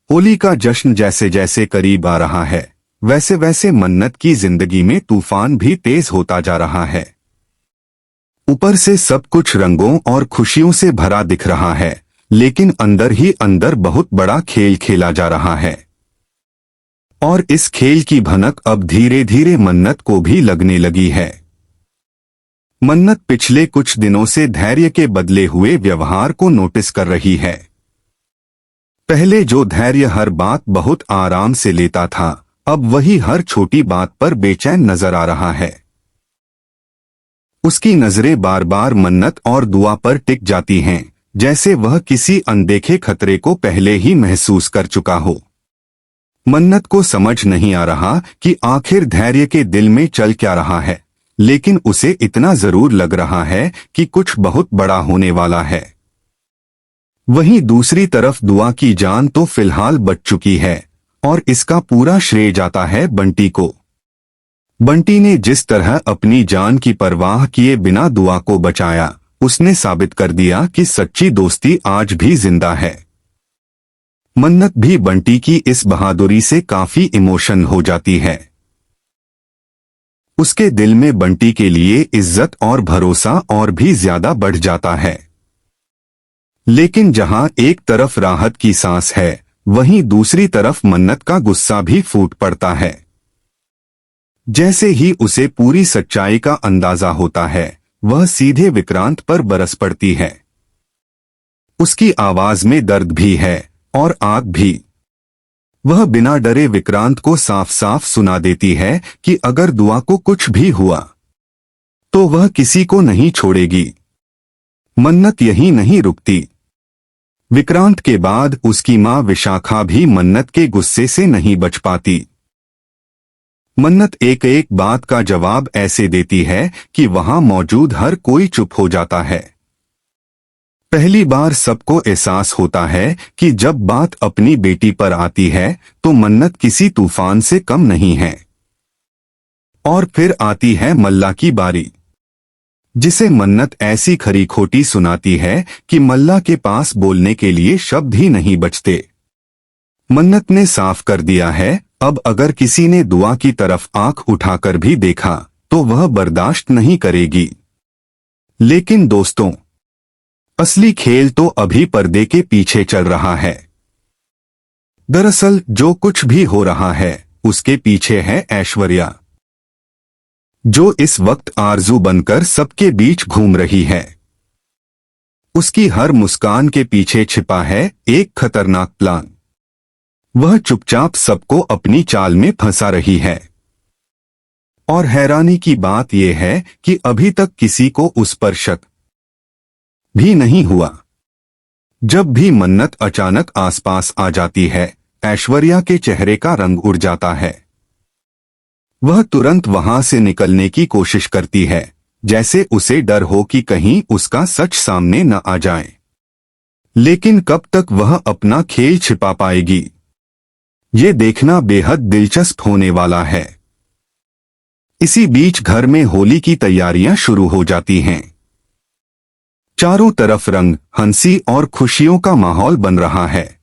होली का जश्न जैसे जैसे करीब आ रहा है, वैसे वैसे मन्नत की जिंदगी में तूफान भी तेज होता जा रहा है। ऊपर से सब कुछ रंगों और खुशियों से भरा दिख रहा है, लेकिन अंदर ही अंदर बहुत बड़ा खेल खेला जा रहा है। और इस खेल की भनक अब धीरे धीरे मन्नत को भी लगने लगी है। मन्नत पिछले कुछ दिनों से धैर्य के बदले हुए व्यवहार को नोटिस कर रही है। पहले जो धैर्य हर बात बहुत आराम से लेता था, अब वही हर छोटी बात पर बेचैन नजर आ रहा है। उसकी नजरें बार बार मन्नत और दुआ पर टिक जाती हैं, जैसे वह किसी अनदेखे खतरे को पहले ही महसूस कर चुका हो। मन्नत को समझ नहीं आ रहा कि आखिर धैर्य के दिल में चल क्या रहा है, लेकिन उसे इतना जरूर लग रहा है कि कुछ बहुत बड़ा होने वाला है। वहीं दूसरी तरफ दुआ की जान तो फिलहाल बच चुकी है, और इसका पूरा श्रेय जाता है बंटी को। बंटी ने जिस तरह अपनी जान की परवाह किए बिना दुआ को बचाया, उसने साबित कर दिया कि सच्ची दोस्ती आज भी जिंदा है। मन्नत भी बंटी की इस बहादुरी से काफी इमोशन हो जाती है। उसके दिल में बंटी के लिए इज्जत और भरोसा और भी ज्यादा बढ़ जाता है। लेकिन जहां एक तरफ राहत की सांस है, वहीं दूसरी तरफ मन्नत का गुस्सा भी फूट पड़ता है। जैसे ही उसे पूरी सच्चाई का अंदाजा होता है, वह सीधे विक्रांत पर बरस पड़ती है। उसकी आवाज में दर्द भी है और आग भी। वह बिना डरे विक्रांत को साफ साफ सुना देती है कि अगर दुआ को कुछ भी हुआ तो वह किसी को नहीं छोड़ेगी। मन्नत यहीं नहीं रुकती। विक्रांत के बाद उसकी मां विशाखा भी मन्नत के गुस्से से नहीं बच पाती। मन्नत एक एक बात का जवाब ऐसे देती है कि वहां मौजूद हर कोई चुप हो जाता है। पहली बार सबको एहसास होता है कि जब बात अपनी बेटी पर आती है तो मन्नत किसी तूफान से कम नहीं है। और फिर आती है मल्ला की बारी, जिसे मन्नत ऐसी खरी खोटी सुनाती है कि मल्ला के पास बोलने के लिए शब्द ही नहीं बचते। मन्नत ने साफ कर दिया है, अब अगर किसी ने दुआ की तरफ आंख उठाकर भी देखा तो वह बर्दाश्त नहीं करेगी। लेकिन दोस्तों, असली खेल तो अभी पर्दे के पीछे चल रहा है। दरअसल जो कुछ भी हो रहा है, उसके पीछे है ऐश्वर्या, जो इस वक्त आरजू बनकर सबके बीच घूम रही है। उसकी हर मुस्कान के पीछे छिपा है एक खतरनाक प्लान। वह चुपचाप सबको अपनी चाल में फंसा रही है। और हैरानी की बात यह है कि अभी तक किसी को उस पर शक भी नहीं हुआ। जब भी मन्नत अचानक आसपास आ जाती है, ऐश्वर्या के चेहरे का रंग उड़ जाता है। वह तुरंत वहां से निकलने की कोशिश करती है, जैसे उसे डर हो कि कहीं उसका सच सामने न आ जाए। लेकिन कब तक वह अपना खेल छिपा पाएगी, ये देखना बेहद दिलचस्प होने वाला है। इसी बीच घर में होली की तैयारियां शुरू हो जाती हैं। चारों तरफ रंग, हंसी और खुशियों का माहौल बन रहा है।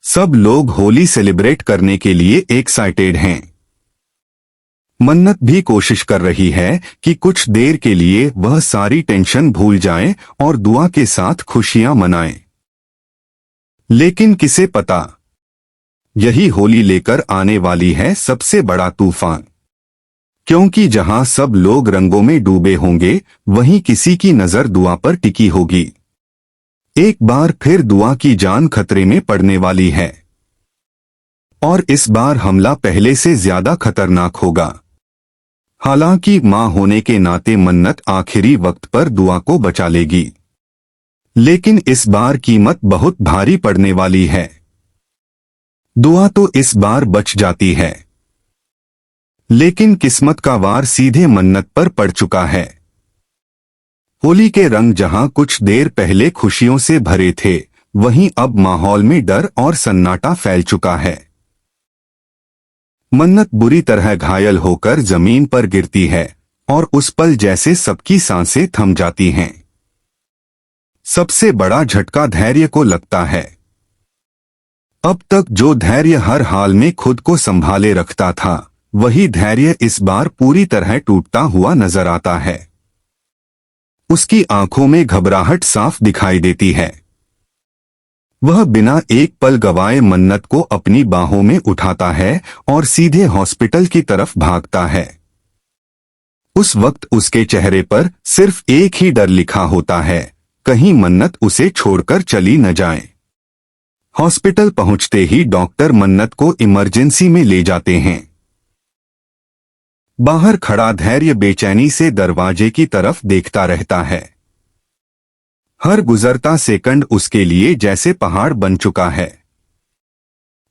सब लोग होली सेलिब्रेट करने के लिए एक्साइटेड हैं। मन्नत भी कोशिश कर रही है कि कुछ देर के लिए वह सारी टेंशन भूल जाए और दुआ के साथ खुशियां मनाए। लेकिन किसे पता, यही होली लेकर आने वाली है सबसे बड़ा तूफान। क्योंकि जहां सब लोग रंगों में डूबे होंगे, वहीं किसी की नजर दुआ पर टिकी होगी। एक बार फिर दुआ की जान खतरे में पड़ने वाली है। और इस बार हमला पहले से ज्यादा खतरनाक होगा। हालांकि मां होने के नाते मन्नत आखिरी वक्त पर दुआ को बचा लेगी, लेकिन इस बार कीमत बहुत भारी पड़ने वाली है। दुआ तो इस बार बच जाती है, लेकिन किस्मत का वार सीधे मन्नत पर पड़ चुका है। होली के रंग जहां कुछ देर पहले खुशियों से भरे थे, वहीं अब माहौल में डर और सन्नाटा फैल चुका है। मन्नत बुरी तरह घायल होकर जमीन पर गिरती है और उस पल जैसे सबकी सांसें थम जाती हैं। सबसे बड़ा झटका धैर्य को लगता है। अब तक जो धैर्य हर हाल में खुद को संभाले रखता था, वही धैर्य इस बार पूरी तरह टूटता हुआ नजर आता है। उसकी आंखों में घबराहट साफ दिखाई देती है। वह बिना एक पल गवाए मन्नत को अपनी बाहों में उठाता है और सीधे हॉस्पिटल की तरफ भागता है। उस वक्त उसके चेहरे पर सिर्फ एक ही डर लिखा होता है, कहीं मन्नत उसे छोड़कर चली न जाए। हॉस्पिटल पहुंचते ही डॉक्टर मन्नत को इमरजेंसी में ले जाते हैं। बाहर खड़ा धैर्य बेचैनी से दरवाजे की तरफ देखता रहता है। हर गुजरता सेकंड उसके लिए जैसे पहाड़ बन चुका है।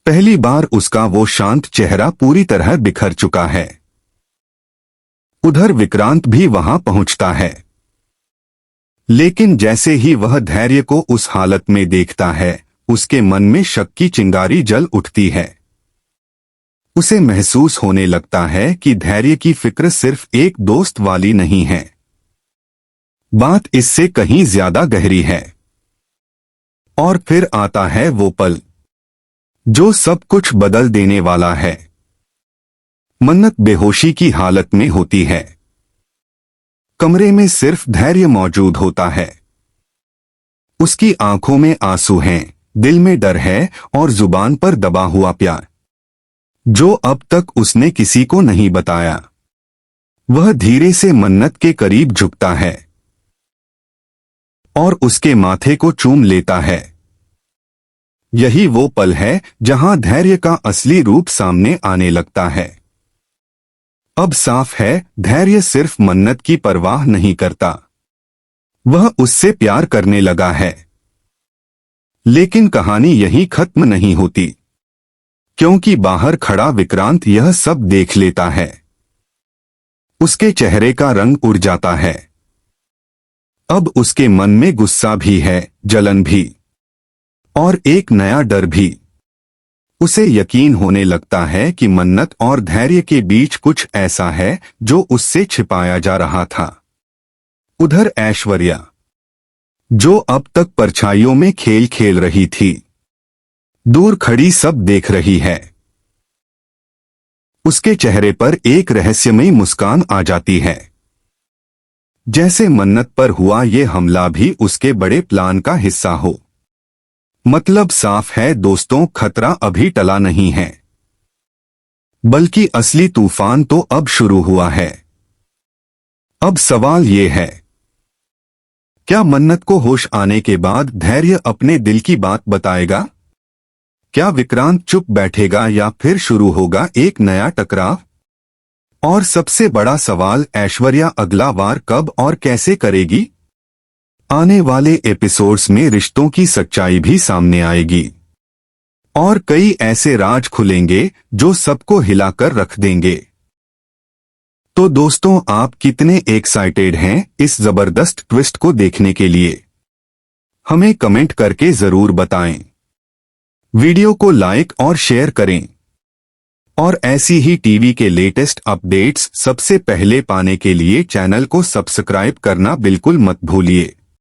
पहली बार उसका वो शांत चेहरा पूरी तरह बिखर चुका है। उधर विक्रांत भी वहां पहुंचता है, लेकिन जैसे ही वह धैर्य को उस हालत में देखता है, उसके मन में शक की चिंगारी जल उठती है। उसे महसूस होने लगता है कि धैर्य की फिक्र सिर्फ एक दोस्त वाली नहीं है, बात इससे कहीं ज्यादा गहरी है। और फिर आता है वो पल जो सब कुछ बदल देने वाला है। मन्नत बेहोशी की हालत में होती है। कमरे में सिर्फ धैर्य मौजूद होता है। उसकी आंखों में आंसू हैं, दिल में डर है और जुबान पर दबा हुआ प्यार, जो अब तक उसने किसी को नहीं बताया। वह धीरे से मन्नत के करीब झुकता है और उसके माथे को चूम लेता है। यही वो पल है जहां धैर्य का असली रूप सामने आने लगता है। अब साफ है, धैर्य सिर्फ मन्नत की परवाह नहीं करता, वह उससे प्यार करने लगा है। लेकिन कहानी यहीं खत्म नहीं होती, क्योंकि बाहर खड़ा विक्रांत यह सब देख लेता है। उसके चेहरे का रंग उड़ जाता है। अब उसके मन में गुस्सा भी है, जलन भी, और एक नया डर भी। उसे यकीन होने लगता है कि मन्नत और धैर्य के बीच कुछ ऐसा है जो उससे छिपाया जा रहा था। उधर ऐश्वर्या, जो अब तक परछाइयों में खेल खेल रही थी, दूर खड़ी सब देख रही है। उसके चेहरे पर एक रहस्यमयी मुस्कान आ जाती है, जैसे मन्नत पर हुआ ये हमला भी उसके बड़े प्लान का हिस्सा हो। मतलब साफ है दोस्तों, खतरा अभी टला नहीं है, बल्कि असली तूफान तो अब शुरू हुआ है। अब सवाल ये है, क्या मन्नत को होश आने के बाद धैर्य अपने दिल की बात बताएगा? क्या विक्रांत चुप बैठेगा या फिर शुरू होगा एक नया टकराव? और सबसे बड़ा सवाल, ऐश्वर्या अगला वार कब और कैसे करेगी? आने वाले एपिसोड्स में रिश्तों की सच्चाई भी सामने आएगी और कई ऐसे राज खुलेंगे जो सबको हिलाकर रख देंगे। तो दोस्तों, आप कितने एक्साइटेड हैं इस जबरदस्त ट्विस्ट को देखने के लिए? हमें कमेंट करके जरूर बताएं। वीडियो को लाइक और शेयर करें और ऐसी ही टीवी के लेटेस्ट अपडेट्स सबसे पहले पाने के लिए चैनल को सब्सक्राइब करना बिल्कुल मत भूलिए।